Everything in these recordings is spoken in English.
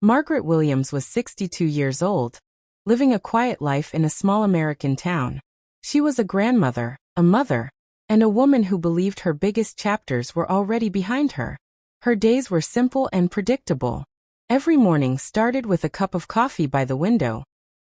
Margaret Williams was 62 years old, living a quiet life in a small American town. She was a grandmother, a mother, and a woman who believed her biggest chapters were already behind her. Her days were simple and predictable. Every morning started with a cup of coffee by the window,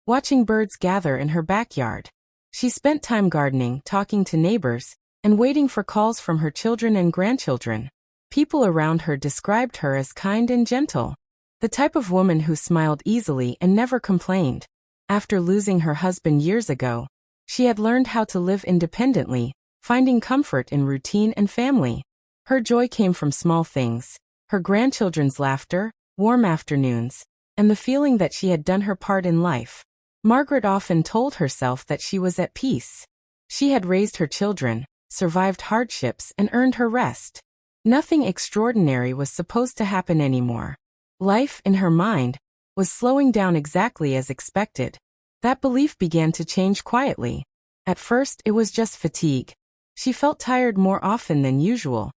watching birds gather in her backyard. She spent time gardening, talking to neighbors, and waiting for calls from her children and grandchildren. People around her described her as kind and gentle, the type of woman who smiled easily and never complained. After losing her husband years ago, she had learned how to live independently, finding comfort in routine and family. Her joy came from small things: her grandchildren's laughter, warm afternoons, and the feeling that she had done her part in life. Margaret often told herself that she was at peace. She had raised her children, survived hardships, and earned her rest. Nothing extraordinary was supposed to happen anymore. Life, in her mind, was slowing down exactly as expected. That belief began to change quietly. At first, it was just fatigue. She felt tired more often than usual,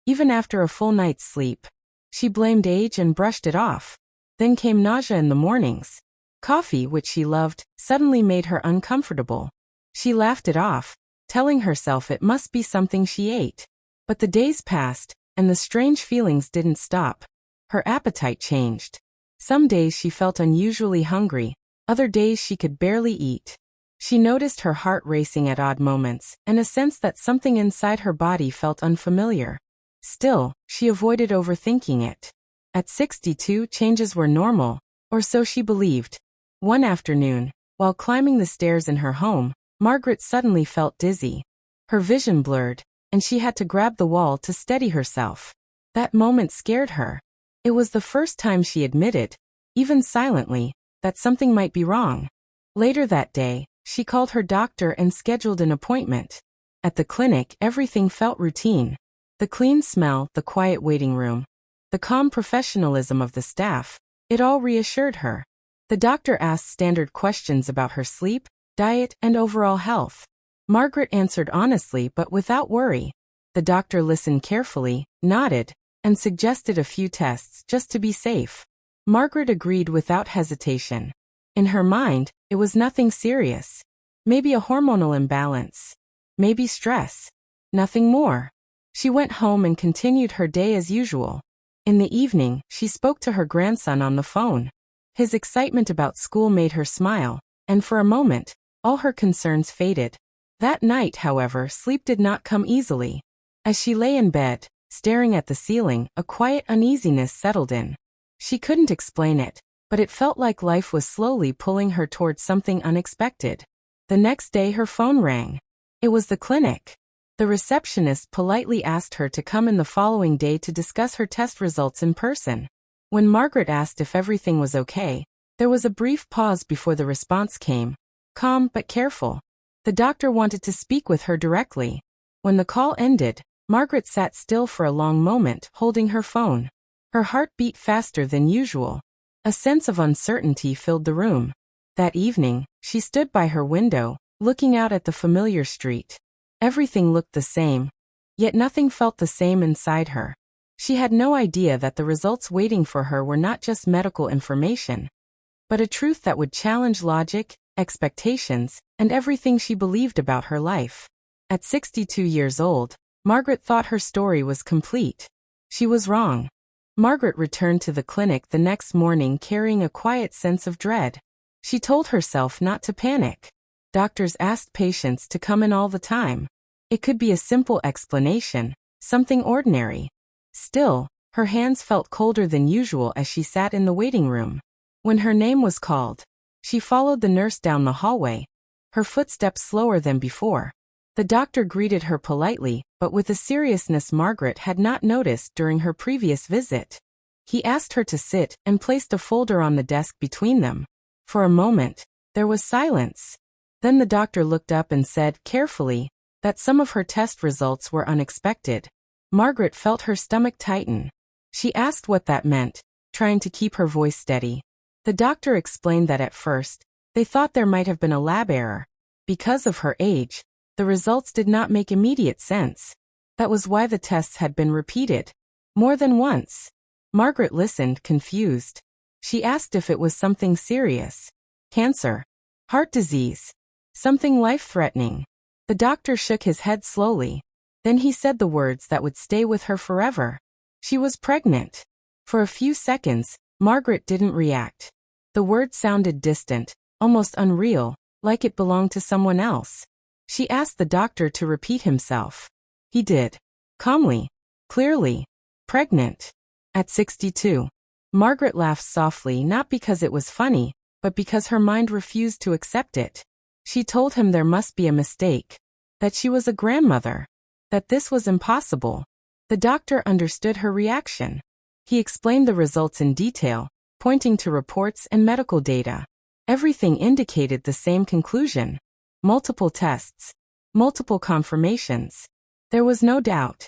even after a full night's sleep. She blamed age and brushed it off. Then came nausea in the mornings. Coffee, which she loved, suddenly made her uncomfortable. She laughed it off, telling herself it must be something she ate. But the days passed, and the strange feelings didn't stop. Her appetite changed. Some days she felt unusually hungry, other days she could barely eat. She noticed her heart racing at odd moments, and a sense that something inside her body felt unfamiliar. Still, she avoided overthinking it. At 62, changes were normal, or so she believed. One afternoon, while climbing the stairs in her home, Margaret suddenly felt dizzy. Her vision blurred, and she had to grab the wall to steady herself. That moment scared her. It was the first time she admitted, even silently, that something might be wrong. Later that day, she called her doctor and scheduled an appointment. At the clinic, everything felt routine. The clean smell, the quiet waiting room, the calm professionalism of the staff, it all reassured her. The doctor asked standard questions about her sleep, diet, and overall health. Margaret answered honestly but without worry. The doctor listened carefully, nodded, and suggested a few tests just to be safe. Margaret agreed without hesitation. In her mind, it was nothing serious. Maybe a hormonal imbalance. Maybe stress. Nothing more. She went home and continued her day as usual. In the evening, she spoke to her grandson on the phone. His excitement about school made her smile, and for a moment, all her concerns faded. That night, however, sleep did not come easily. As she lay in bed, staring at the ceiling, a quiet uneasiness settled in. She couldn't explain it, but it felt like life was slowly pulling her towards something unexpected. The next day her phone rang. It was the clinic. The receptionist politely asked her to come in the following day to discuss her test results in person. When Margaret asked if everything was okay, there was a brief pause before the response came, calm but careful. The doctor wanted to speak with her directly. When the call ended, Margaret sat still for a long moment, holding her phone. Her heart beat faster than usual. A sense of uncertainty filled the room. That evening, she stood by her window, looking out at the familiar street. Everything looked the same, yet nothing felt the same inside her. She had no idea that the results waiting for her were not just medical information, but a truth that would challenge logic, expectations, and everything she believed about her life. At 62 years old, Margaret thought her story was complete. She was wrong. Margaret returned to the clinic the next morning carrying a quiet sense of dread. She told herself not to panic. Doctors asked patients to come in all the time. It could be a simple explanation, something ordinary. Still, her hands felt colder than usual as she sat in the waiting room. When her name was called, she followed the nurse down the hallway, her footsteps slower than before. The doctor greeted her politely, but with a seriousness Margaret had not noticed during her previous visit. He asked her to sit and placed a folder on the desk between them. For a moment, there was silence. Then the doctor looked up and said, carefully, that some of her test results were unexpected. Margaret felt her stomach tighten. She asked what that meant, trying to keep her voice steady. The doctor explained that at first, they thought there might have been a lab error. Because of her age, the results did not make immediate sense. That was why the tests had been repeated. More than once. Margaret listened, confused. She asked if it was something serious. Cancer. Heart disease. Something life-threatening. The doctor shook his head slowly. Then he said the words that would stay with her forever. She was pregnant. For a few seconds, Margaret didn't react. The word sounded distant, almost unreal, like it belonged to someone else. She asked the doctor to repeat himself. He did. Calmly. Clearly. Pregnant. At 62. Margaret laughed softly, not because it was funny, but because her mind refused to accept it. She told him there must be a mistake. That she was a grandmother. That this was impossible. The doctor understood her reaction. He explained the results in detail, pointing to reports and medical data. Everything indicated the same conclusion. Multiple tests. Multiple confirmations. There was no doubt.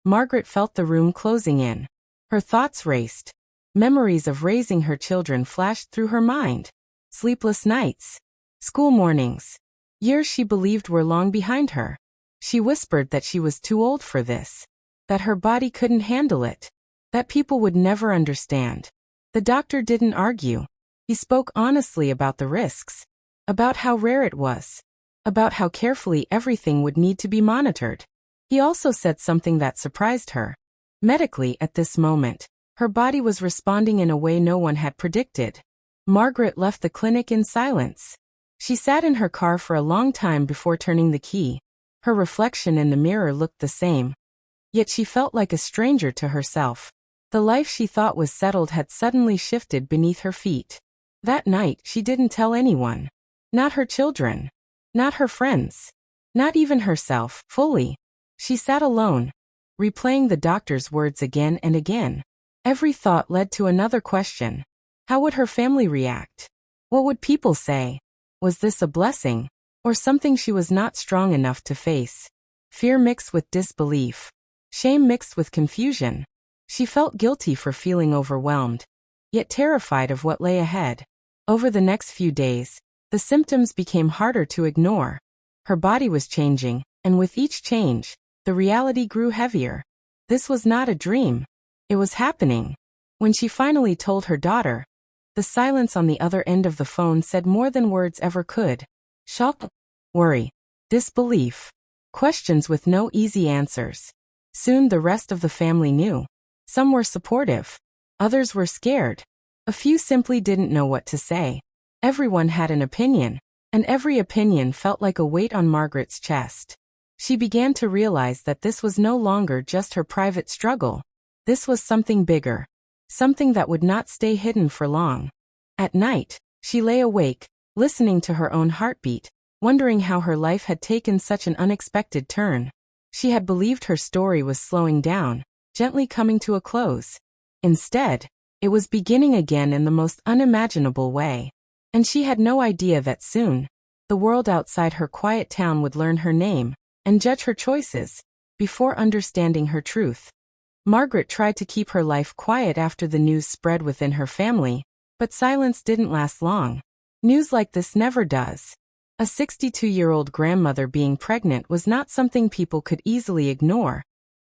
Margaret felt the room closing in. Her thoughts raced. Memories of raising her children flashed through her mind. Sleepless nights. School mornings. Years she believed were long behind her. She whispered that she was too old for this. That her body couldn't handle it. That people would never understand. The doctor didn't argue. He spoke honestly about the risks. About how rare it was. About how carefully everything would need to be monitored. He also said something that surprised her. Medically, at this moment, her body was responding in a way no one had predicted. Margaret left the clinic in silence. She sat in her car for a long time before turning the key. Her reflection in the mirror looked the same. Yet she felt like a stranger to herself. The life she thought was settled had suddenly shifted beneath her feet. That night, she didn't tell anyone. Not her children. Not her friends. Not even herself, fully. She sat alone, replaying the doctor's words again and again. Every thought led to another question. How would her family react? What would people say? Was this a blessing, or something she was not strong enough to face? Fear mixed with disbelief. Shame mixed with confusion. She felt guilty for feeling overwhelmed, yet terrified of what lay ahead. Over the next few days, the symptoms became harder to ignore. Her body was changing, and with each change, the reality grew heavier. This was not a dream. It was happening. When she finally told her daughter, the silence on the other end of the phone said more than words ever could. Shock, worry, disbelief, questions with no easy answers. Soon the rest of the family knew. Some were supportive. Others were scared. A few simply didn't know what to say. Everyone had an opinion, and every opinion felt like a weight on Margaret's chest. She began to realize that this was no longer just her private struggle. This was something bigger. Something that would not stay hidden for long. At night, she lay awake, listening to her own heartbeat, wondering how her life had taken such an unexpected turn. She had believed her story was slowing down, gently coming to a close. Instead, it was beginning again in the most unimaginable way. And she had no idea that soon, the world outside her quiet town would learn her name and judge her choices before understanding her truth. Margaret tried to keep her life quiet after the news spread within her family, but silence didn't last long. News like this never does. A 62-year-old grandmother being pregnant was not something people could easily ignore,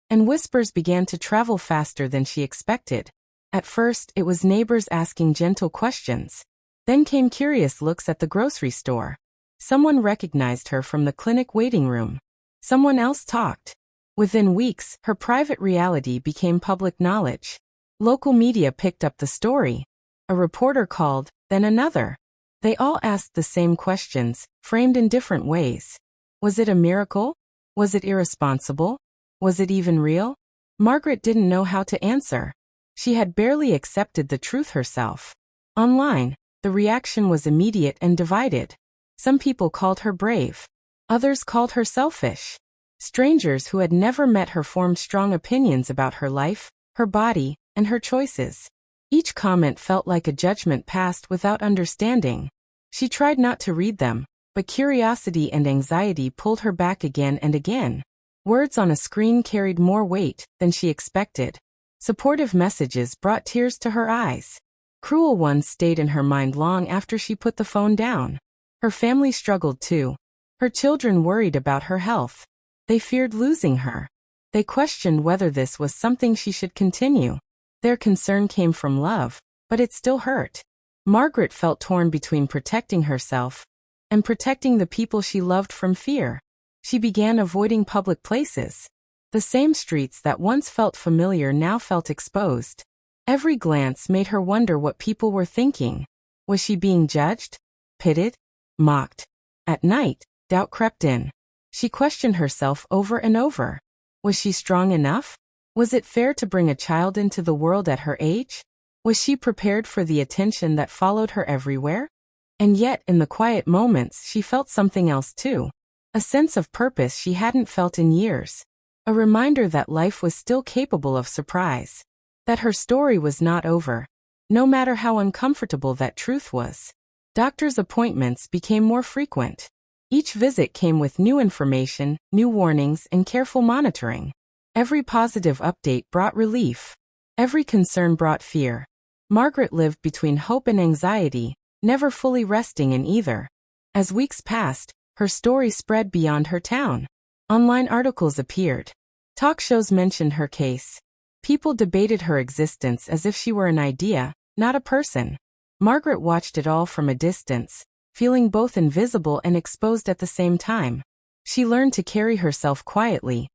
and whispers began to travel faster than she expected. At first, it was neighbors asking gentle questions. Then came curious looks at the grocery store. Someone recognized her from the clinic waiting room. Someone else talked. Within weeks, her private reality became public knowledge. Local media picked up the story. A reporter called, then another. They all asked the same questions, framed in different ways. Was it a miracle? Was it irresponsible? Was it even real? Margaret didn't know how to answer. She had barely accepted the truth herself. Online, the reaction was immediate and divided. Some people called her brave. Others called her selfish. Strangers who had never met her formed strong opinions about her life, her body, and her choices. Each comment felt like a judgment passed without understanding. She tried not to read them, but curiosity and anxiety pulled her back again and again. Words on a screen carried more weight than she expected. Supportive messages brought tears to her eyes. Cruel ones stayed in her mind long after she put the phone down. Her family struggled too. Her children worried about her health. They feared losing her. They questioned whether this was something she should continue. Their concern came from love, but it still hurt. Margaret felt torn between protecting herself and protecting the people she loved from fear. She began avoiding public places. The same streets that once felt familiar now felt exposed. Every glance made her wonder what people were thinking. Was she being judged? Pitted? Mocked? At night, doubt crept in. She questioned herself over and over. Was she strong enough? Was it fair to bring a child into the world at her age? Was she prepared for the attention that followed her everywhere? And yet, in the quiet moments, she felt something else too. A sense of purpose she hadn't felt in years. A reminder that life was still capable of surprise. That her story was not over, no matter how uncomfortable that truth was. Doctors' appointments became more frequent. Each visit came with new information, new warnings, and careful monitoring. Every positive update brought relief. Every concern brought fear. Margaret lived between hope and anxiety, never fully resting in either. As weeks passed, her story spread beyond her town. Online articles appeared. Talk shows mentioned her case. People debated her existence as if she were an idea, not a person. Margaret watched it all from a distance, feeling both invisible and exposed at the same time. She learned to carry herself quietly,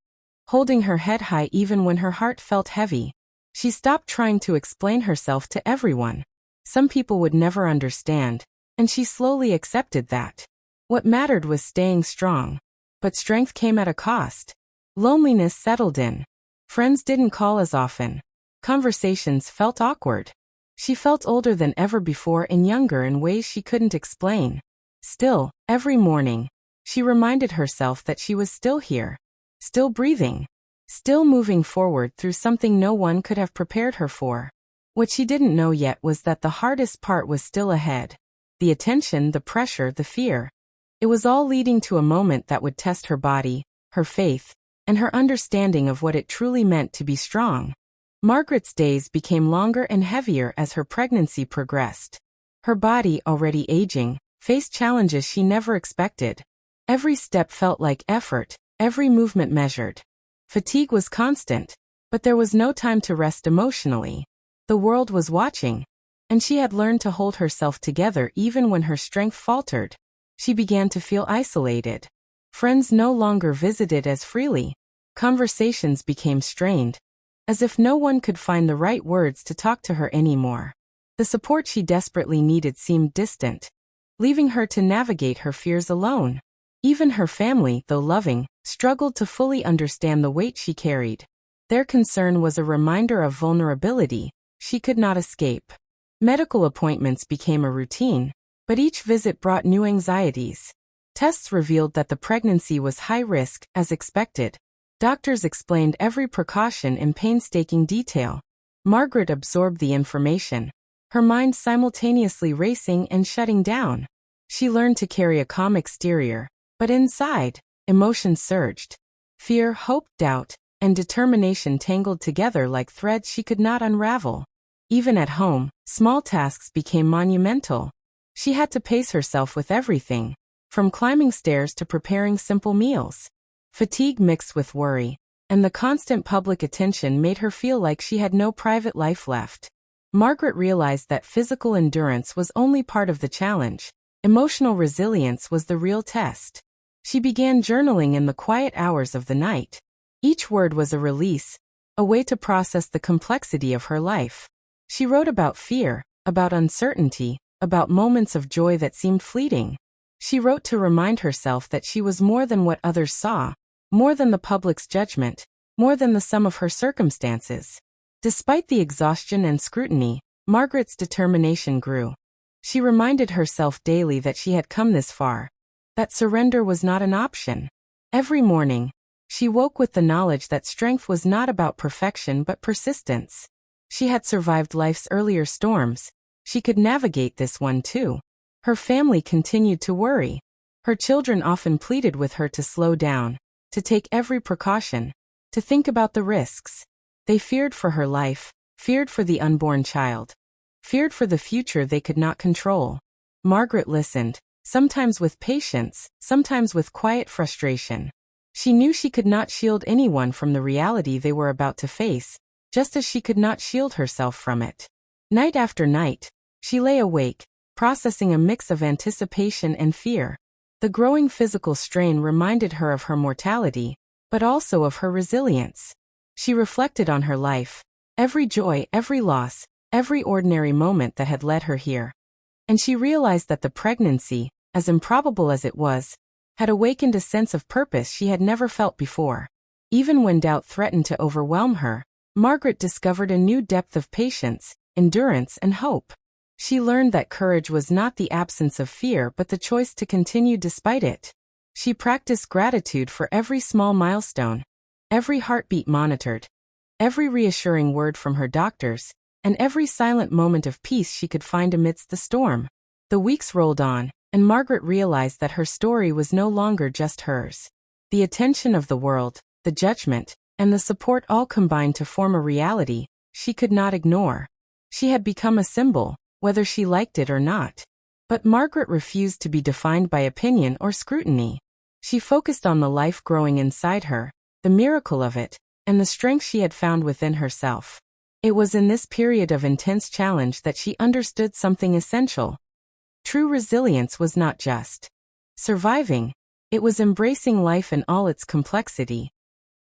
holding her head high even when her heart felt heavy. She stopped trying to explain herself to everyone. Some people would never understand, and she slowly accepted that. What mattered was staying strong. But strength came at a cost. Loneliness settled in. Friends didn't call as often. Conversations felt awkward. She felt older than ever before and younger in ways she couldn't explain. Still, every morning, she reminded herself that she was still here, still breathing, still moving forward through something no one could have prepared her for. What she didn't know yet was that the hardest part was still ahead. The attention, the pressure, the fear. It was all leading to a moment that would test her body, her faith, and her understanding of what it truly meant to be strong. Margaret's days became longer and heavier as her pregnancy progressed. Her body, already aging, faced challenges she never expected. Every step felt like effort, every movement measured. Fatigue was constant, but there was no time to rest emotionally. The world was watching, and she had learned to hold herself together even when her strength faltered. She began to feel isolated. Friends no longer visited as freely. Conversations became strained, as if no one could find the right words to talk to her anymore. The support she desperately needed seemed distant, leaving her to navigate her fears alone. Even her family, though loving, struggled to fully understand the weight she carried. Their concern was a reminder of vulnerability she could not escape. Medical appointments became a routine, but each visit brought new anxieties. Tests revealed that the pregnancy was high risk, as expected. Doctors explained every precaution in painstaking detail. Margaret absorbed the information, her mind simultaneously racing and shutting down. She learned to carry a calm exterior, but inside, emotions surged. Fear, hope, doubt, and determination tangled together like threads she could not unravel. Even at home, small tasks became monumental. She had to pace herself with everything, from climbing stairs to preparing simple meals. Fatigue mixed with worry, and the constant public attention made her feel like she had no private life left. Margaret realized that physical endurance was only part of the challenge. Emotional resilience was the real test. She began journaling in the quiet hours of the night. Each word was a release, a way to process the complexity of her life. She wrote about fear, about uncertainty, about moments of joy that seemed fleeting. She wrote to remind herself that she was more than what others saw, more than the public's judgment, more than the sum of her circumstances. Despite the exhaustion and scrutiny, Margaret's determination grew. She reminded herself daily that she had come this far, that surrender was not an option. Every morning, she woke with the knowledge that strength was not about perfection but persistence. She had survived life's earlier storms. She could navigate this one too. Her family continued to worry. Her children often pleaded with her to slow down, to take every precaution, to think about the risks. They feared for her life, feared for the unborn child, feared for the future they could not control. Margaret listened, sometimes with patience, sometimes with quiet frustration. She knew she could not shield anyone from the reality they were about to face, just as she could not shield herself from it. Night after night, She lay awake, processing a mix of anticipation and fear. The growing physical strain reminded her of her mortality, but also of her resilience. She reflected on her life, every joy, every loss, every ordinary moment that had led her here. And she realized that the pregnancy, as improbable as it was, had awakened a sense of purpose she had never felt before. Even when doubt threatened to overwhelm her, Margaret discovered a new depth of patience, endurance, and hope. She learned that courage was not the absence of fear but the choice to continue despite it. She practiced gratitude for every small milestone, every heartbeat monitored, every reassuring word from her doctors, and every silent moment of peace she could find amidst the storm. The weeks rolled on, and Margaret realized that her story was no longer just hers. The attention of the world, the judgment, and the support all combined to form a reality she could not ignore. She had become a symbol, whether she liked it or not. But Margaret refused to be defined by opinion or scrutiny. She focused on the life growing inside her, the miracle of it, and the strength she had found within herself. It was in this period of intense challenge that she understood something essential. True resilience was not just surviving, it was embracing life in all its complexity,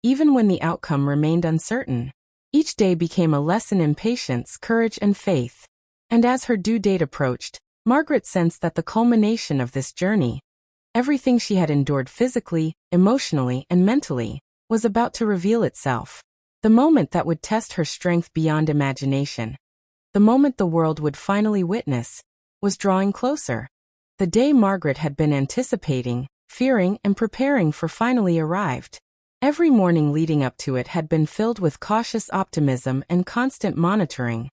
even when the outcome remained uncertain. Each day became a lesson in patience, courage, and faith. And as her due date approached, Margaret sensed that the culmination of this journey, everything she had endured physically, emotionally, and mentally, was about to reveal itself. The moment that would test her strength beyond imagination. The moment the world would finally witness, was drawing closer. The day Margaret had been anticipating, fearing, and preparing for finally arrived. Every morning leading up to it had been filled with cautious optimism and constant monitoring.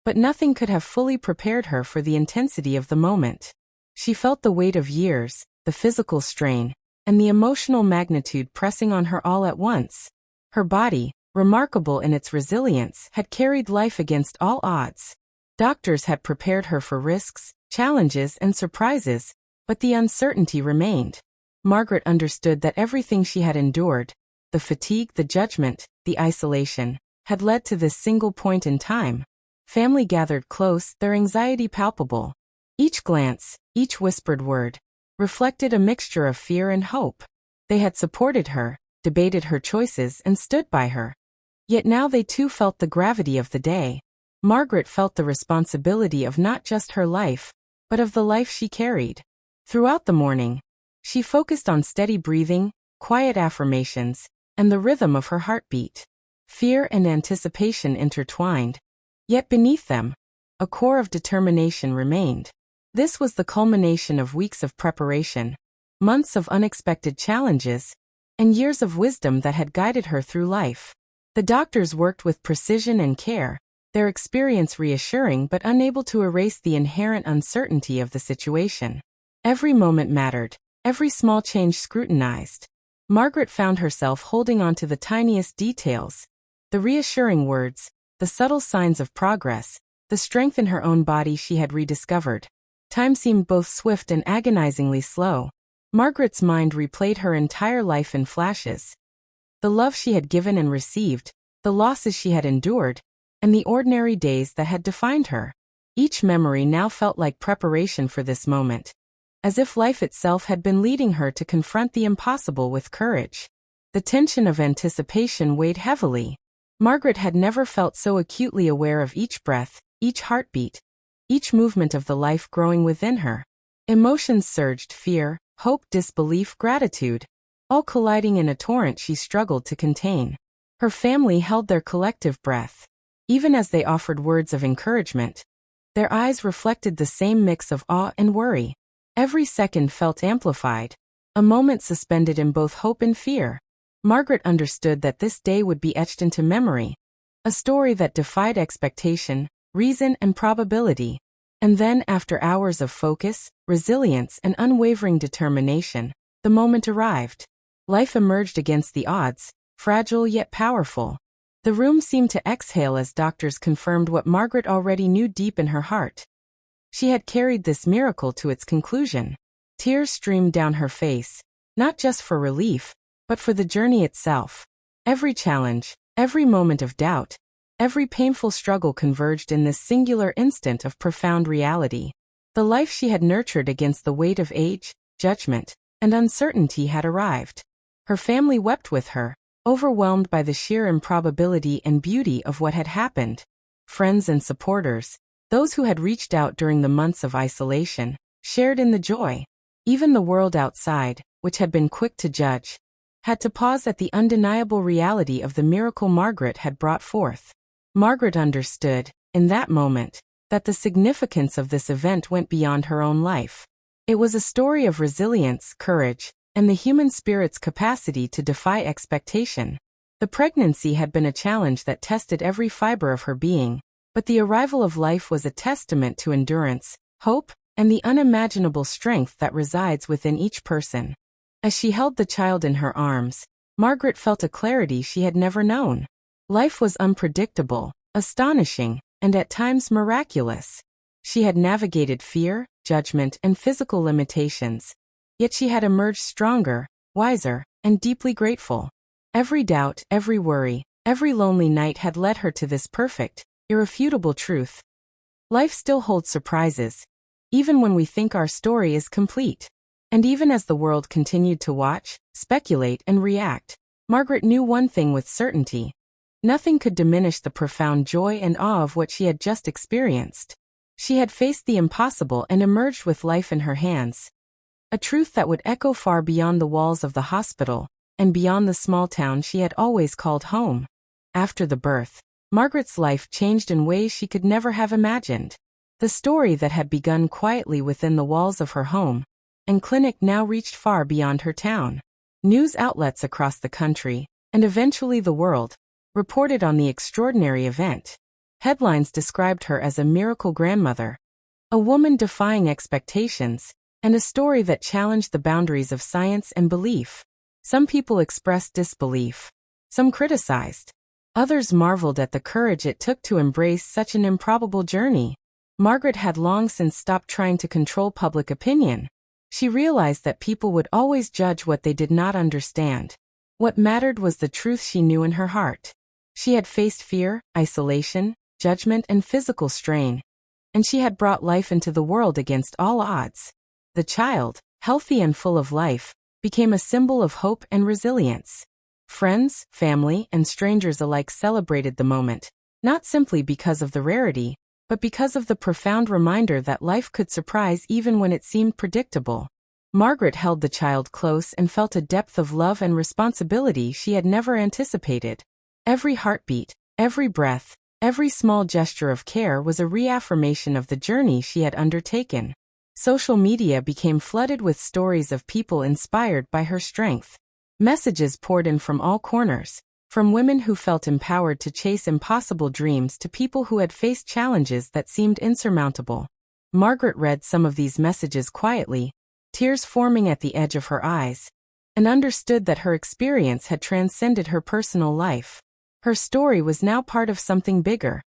But nothing could have fully prepared her for the intensity of the moment. She felt the weight of years, the physical strain, and the emotional magnitude pressing on her all at once. Her body, remarkable in its resilience, had carried life against all odds. Doctors had prepared her for risks, challenges, and surprises, but the uncertainty remained. Margaret understood that everything she had endured, the fatigue, the judgment, the isolation, had led to this single point in time. Family gathered close, their anxiety palpable. Each glance, each whispered word, reflected a mixture of fear and hope. They had supported her, debated her choices, and stood by her. Yet now they too felt the gravity of the day. Margaret felt the responsibility of not just her life, but of the life she carried. Throughout the morning, she focused on steady breathing, quiet affirmations, and the rhythm of her heartbeat. Fear and anticipation intertwined. Yet beneath them, a core of determination remained. This was the culmination of weeks of preparation, months of unexpected challenges, and years of wisdom that had guided her through life. The doctors worked with precision and care, their experience reassuring but unable to erase the inherent uncertainty of the situation. Every moment mattered, every small change scrutinized. Margaret found herself holding on to the tiniest details, the reassuring words, the subtle signs of progress, the strength in her own body she had rediscovered. Time seemed both swift and agonizingly slow. Margaret's mind replayed her entire life in flashes. The love she had given and received, the losses she had endured, and the ordinary days that had defined her. Each memory now felt like preparation for this moment, as if life itself had been leading her to confront the impossible with courage. The tension of anticipation weighed heavily. Margaret had never felt so acutely aware of each breath, each heartbeat, each movement of the life growing within her. Emotions surged: fear, hope, disbelief, gratitude, all colliding in a torrent she struggled to contain. Her family held their collective breath. Even as they offered words of encouragement, their eyes reflected the same mix of awe and worry. Every second felt amplified, a moment suspended in both hope and fear. Margaret understood that this day would be etched into memory, a story that defied expectation, reason, and probability. And then, after hours of focus, resilience, and unwavering determination, the moment arrived. Life emerged against the odds, fragile yet powerful. The room seemed to exhale as doctors confirmed what Margaret already knew deep in her heart. She had carried this miracle to its conclusion. Tears streamed down her face, not just for relief, but for the journey itself. Every challenge, every moment of doubt, Every painful struggle converged in this singular instant of profound reality. The life she had nurtured against the weight of age, judgment, and uncertainty had arrived. Her family wept with her, overwhelmed by the sheer improbability and beauty of what had happened. Friends and supporters, those who had reached out during the months of isolation, shared in the joy. Even the world outside, which had been quick to judge, had to pause at the undeniable reality of the miracle Margaret had brought forth. Margaret understood, in that moment, that the significance of this event went beyond her own life. It was a story of resilience, courage, and the human spirit's capacity to defy expectation. The pregnancy had been a challenge that tested every fiber of her being, but the arrival of life was a testament to endurance, hope, and the unimaginable strength that resides within each person. As she held the child in her arms, Margaret felt a clarity she had never known. Life was unpredictable, astonishing, and at times miraculous. She had navigated fear, judgment, and physical limitations, yet she had emerged stronger, wiser, and deeply grateful. Every doubt, every worry, every lonely night had led her to this perfect, irrefutable truth. Life still holds surprises, even when we think our story is complete. And even as the world continued to watch, speculate, and react, Margaret knew one thing with certainty. Nothing could diminish the profound joy and awe of what she had just experienced. She had faced the impossible and emerged with life in her hands. A truth that would echo far beyond the walls of the hospital, and beyond the small town she had always called home. After the birth, Margaret's life changed in ways she could never have imagined. The story that had begun quietly within the walls of her home and clinic now reached far beyond her town. News outlets across the country, and eventually the world, reported on the extraordinary event. Headlines described her as a miracle grandmother, a woman defying expectations, and a story that challenged the boundaries of science and belief. Some people expressed disbelief. Some criticized. Others marveled at the courage it took to embrace such an improbable journey. Margaret had long since stopped trying to control public opinion. She realized that people would always judge what they did not understand. What mattered was the truth she knew in her heart. She had faced fear, isolation, judgment, and physical strain, and she had brought life into the world against all odds. The child, healthy and full of life, became a symbol of hope and resilience. Friends, family, and strangers alike celebrated the moment, not simply because of the rarity, but because of the profound reminder that life could surprise even when it seemed predictable. Margaret held the child close and felt a depth of love and responsibility she had never anticipated. Every heartbeat, every breath, every small gesture of care was a reaffirmation of the journey she had undertaken. Social media became flooded with stories of people inspired by her strength. Messages poured in from all corners, from women who felt empowered to chase impossible dreams to people who had faced challenges that seemed insurmountable. Margaret read some of these messages quietly, tears forming at the edge of her eyes, and understood that her experience had transcended her personal life. Her story was now part of something bigger,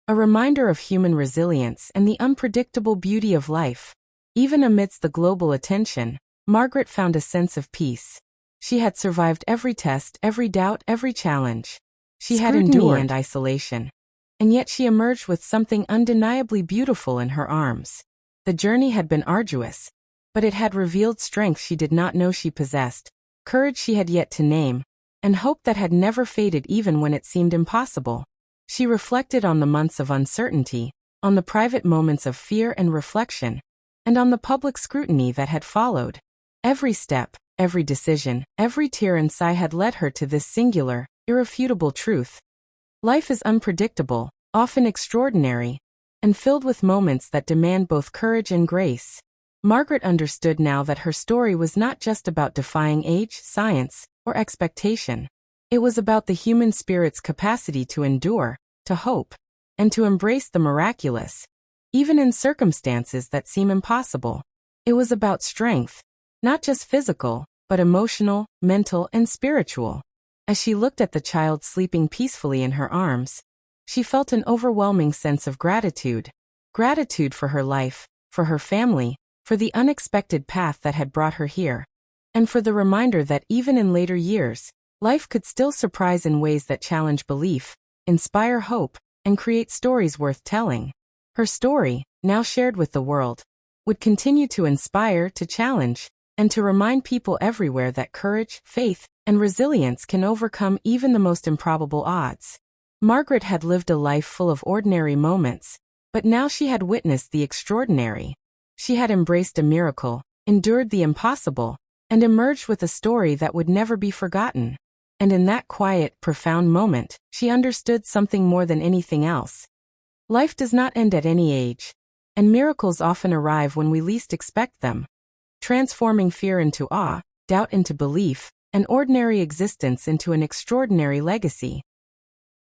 a reminder of human resilience and the unpredictable beauty of life. Even amidst the global attention, Margaret found a sense of peace. She had survived every test, every doubt, every challenge. She had endured and isolation, and yet she emerged with something undeniably beautiful in her arms. The journey had been arduous, but it had revealed strength she did not know she possessed, courage she had yet to name, and hope that had never faded even when it seemed impossible. She reflected on the months of uncertainty, on the private moments of fear and reflection, and on the public scrutiny that had followed. Every step, every decision, every tear and sigh had led her to this singular, irrefutable truth. Life is unpredictable, often extraordinary, and filled with moments that demand both courage and grace. Margaret understood now that her story was not just about defying age, science, or expectation. It was about the human spirit's capacity to endure, to hope, and to embrace the miraculous, even in circumstances that seem impossible. It was about strength, not just physical, but emotional, mental, and spiritual. As she looked at the child sleeping peacefully in her arms, she felt an overwhelming sense of gratitude. Gratitude for her life, for her family, for the unexpected path that had brought her here, and for the reminder that even in later years, life could still surprise in ways that challenge belief. inspire hope, and create stories worth telling. Her story, now shared with the world, would continue to inspire, to challenge, and to remind people everywhere that courage, faith, and resilience can overcome even the most improbable odds. Margaret had lived a life full of ordinary moments, but now she had witnessed the extraordinary. She had embraced a miracle, endured the impossible, and emerged with a story that would never be forgotten. And in that quiet, profound moment, she understood something more than anything else. Life does not end at any age, and miracles often arrive when we least expect them, transforming fear into awe, doubt into belief, and ordinary existence into an extraordinary legacy.